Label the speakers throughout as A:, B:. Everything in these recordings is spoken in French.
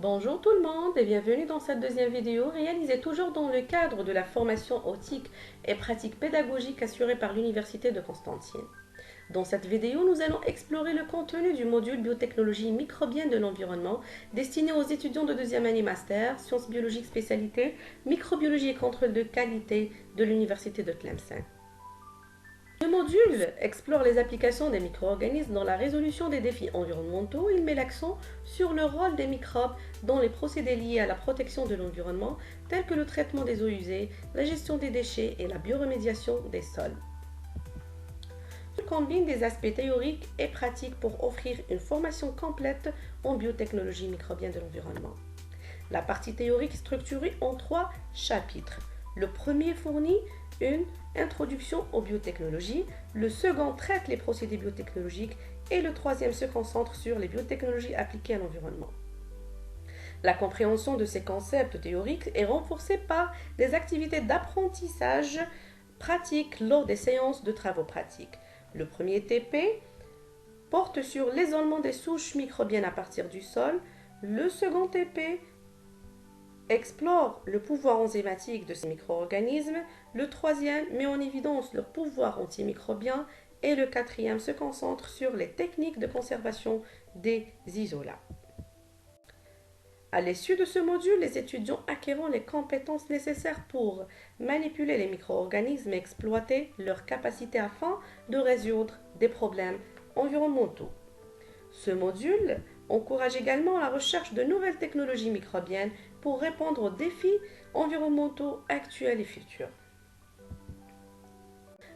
A: Bonjour tout le monde et bienvenue dans cette deuxième vidéo réalisée toujours dans le cadre de la formation éthique et pratique pédagogique assurée par l'Université de Constantine. Dans cette vidéo, nous allons explorer le contenu du module biotechnologie microbienne de l'environnement destiné aux étudiants de deuxième année master, sciences biologiques spécialité, microbiologie et contrôle de qualité de l'Université de Tlemcen. Le module explore les applications des micro-organismes dans la résolution des défis environnementaux. Il met l'accent sur le rôle des microbes dans les procédés liés à la protection de l'environnement, tels que le traitement des eaux usées, la gestion des déchets et la bioremédiation des sols. Il combine des aspects théoriques et pratiques pour offrir une formation complète en biotechnologie microbienne de l'environnement. La partie théorique est structurée en 3 chapitres. Le premier fournit une introduction aux biotechnologies, le second traite les procédés biotechnologiques et le troisième se concentre sur les biotechnologies appliquées à l'environnement. La compréhension de ces concepts théoriques est renforcée par des activités d'apprentissage pratique lors des séances de travaux pratiques. Le premier TP porte sur l'isolement des souches microbiennes à partir du sol. Le second TP explore le pouvoir enzymatique de ces micro-organismes, le troisième met en évidence leur pouvoir antimicrobien et le quatrième se concentre sur les techniques de conservation des isolats. À l'issue de ce module, les étudiants acquerront les compétences nécessaires pour manipuler les micro-organismes et exploiter leurs capacités afin de résoudre des problèmes environnementaux. Ce module encourage également la recherche de nouvelles technologies microbiennes pour répondre aux défis environnementaux actuels et futurs.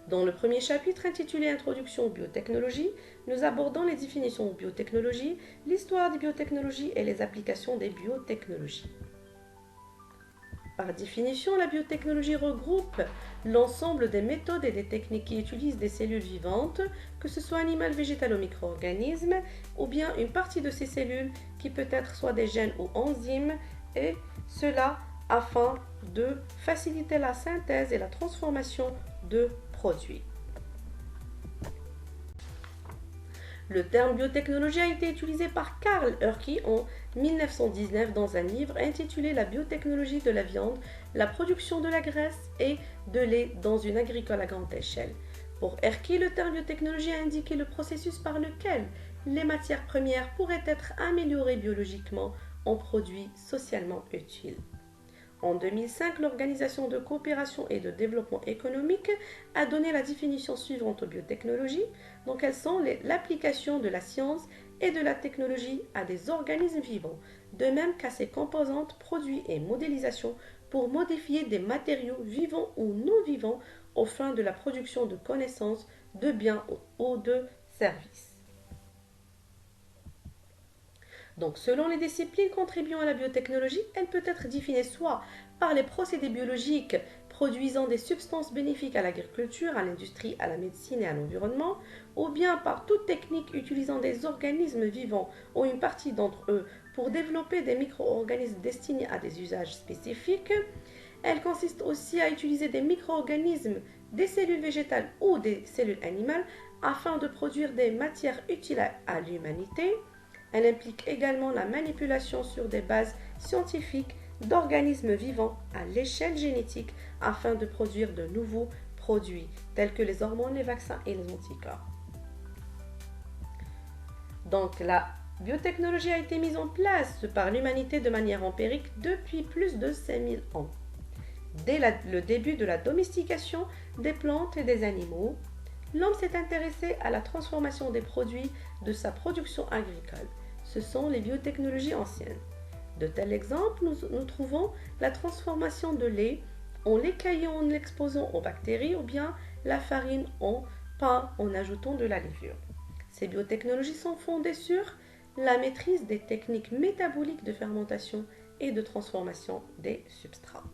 A: Dans le premier chapitre intitulé Introduction aux biotechnologies, nous abordons les définitions de biotechnologie, l'histoire des biotechnologies et les applications des biotechnologies. Par définition, la biotechnologie regroupe l'ensemble des méthodes et des techniques qui utilisent des cellules vivantes, que ce soit animales, végétales ou micro-organismes, ou bien une partie de ces cellules qui peut être soit des gènes ou enzymes, et cela afin de faciliter la synthèse et la transformation de produits. Le terme biotechnologie a été utilisé par Karl Erki en 1919 dans un livre intitulé La biotechnologie de la viande, la production de la graisse et de lait dans une agricole à grande échelle. Pour Erki, le terme biotechnologie a indiqué le processus par lequel les matières premières pourraient être améliorées biologiquement en produits socialement utiles. En 2005, l'Organisation de coopération et de développement économique a donné la définition suivante aux biotechnologies. Donc, elles sont l'application de la science et de la technologie à des organismes vivants, de même qu'à ses composantes, produits et modélisations pour modifier des matériaux vivants ou non vivants aux fins de la production de connaissances, de biens ou de services. Donc, selon les disciplines contribuant à la biotechnologie, elle peut être définie soit par les procédés biologiques produisant des substances bénéfiques à l'agriculture, à l'industrie, à la médecine et à l'environnement, ou bien par toute technique utilisant des organismes vivants ou une partie d'entre eux pour développer des micro-organismes destinés à des usages spécifiques. Elle consiste aussi à utiliser des micro-organismes, des cellules végétales ou des cellules animales afin de produire des matières utiles à l'humanité. Elle implique également la manipulation sur des bases scientifiques d'organismes vivants à l'échelle génétique afin de produire de nouveaux produits tels que les hormones, les vaccins et les anticorps. Donc la biotechnologie a été mise en place par l'humanité de manière empirique depuis plus de 5000 ans. Dès le début de la domestication des plantes et des animaux, l'homme s'est intéressé à la transformation des produits de sa production agricole. Ce sont les biotechnologies anciennes. De tels exemples, nous trouvons la transformation de lait en lait caillé en l'exposant aux bactéries ou bien la farine en pain en ajoutant de la levure. Ces biotechnologies sont fondées sur la maîtrise des techniques métaboliques de fermentation et de transformation des substrats.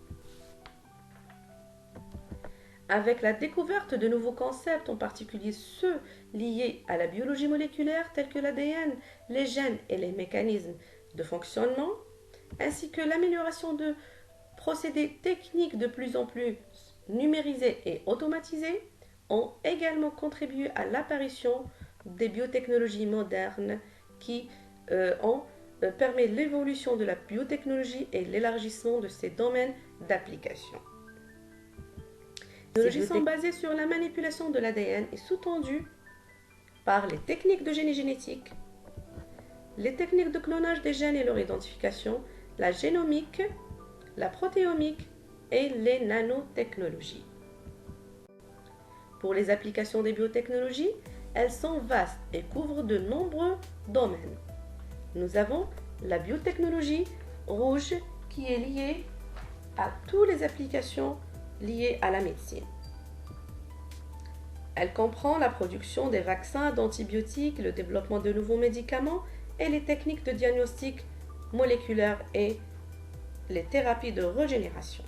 A: Avec la découverte de nouveaux concepts, en particulier ceux liés à la biologie moléculaire tels que l'ADN, les gènes et les mécanismes de fonctionnement, ainsi que l'amélioration de procédés techniques de plus en plus numérisés et automatisés, ont également contribué à l'apparition des biotechnologies modernes qui ont permet l'évolution de la biotechnologie et l'élargissement de ses domaines d'application. Les technologies sont basées sur la manipulation de l'ADN et sous-tendues par les techniques de génie génétique, les techniques de clonage des gènes et leur identification, la génomique, la protéomique et les nanotechnologies. Pour les applications des biotechnologies, elles sont vastes et couvrent de nombreux domaines. Nous avons la biotechnologie rouge qui est liée à toutes les applications liées à la médecine. Elle comprend la production des vaccins, d'antibiotiques, le développement de nouveaux médicaments et les techniques de diagnostic moléculaire et les thérapies de régénération.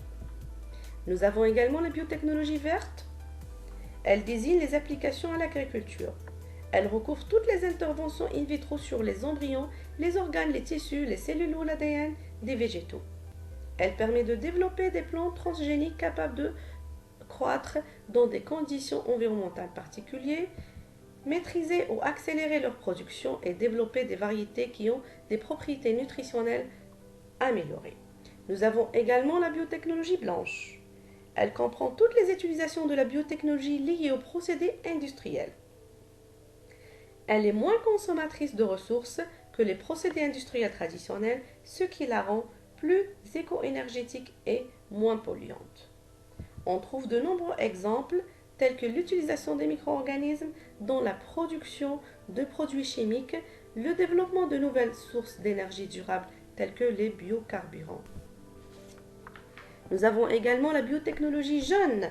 A: Nous avons également la biotechnologie verte. Elle désigne les applications à l'agriculture. Elle recouvre toutes les interventions in vitro sur les embryons, les organes, les tissus, les cellules ou l'ADN des végétaux. Elle permet de développer des plantes transgéniques capables de croître dans des conditions environnementales particulières, maîtriser ou accélérer leur production et développer des variétés qui ont des propriétés nutritionnelles améliorées. Nous avons également la biotechnologie blanche. Elle comprend toutes les utilisations de la biotechnologie liées aux procédés industriels. Elle est moins consommatrice de ressources que les procédés industriels traditionnels, ce qui la rend plus éco-énergétique et moins polluante. On trouve de nombreux exemples tels que l'utilisation des micro-organismes dans la production de produits chimiques, le développement de nouvelles sources d'énergie durable telles que les biocarburants. Nous avons également la biotechnologie jaune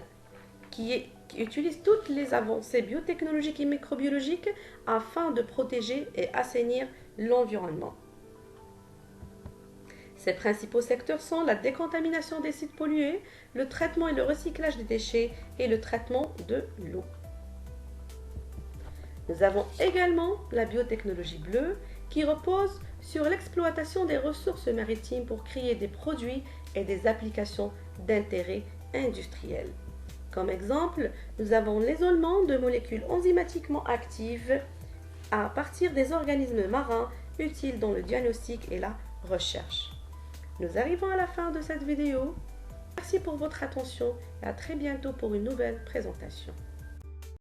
A: qui utilise toutes les avancées biotechnologiques et microbiologiques afin de protéger et assainir l'environnement. Ses principaux secteurs sont la décontamination des sites pollués, le traitement et le recyclage des déchets et le traitement de l'eau. Nous avons également la biotechnologie bleue qui repose sur l'exploitation des ressources maritimes pour créer des produits et des applications d'intérêt industriel. Comme exemple, nous avons l'isolement de molécules enzymatiquement actives à partir des organismes marins utiles dans le diagnostic et la recherche. Nous arrivons à la fin de cette vidéo. Merci pour votre attention et à très bientôt pour une nouvelle présentation.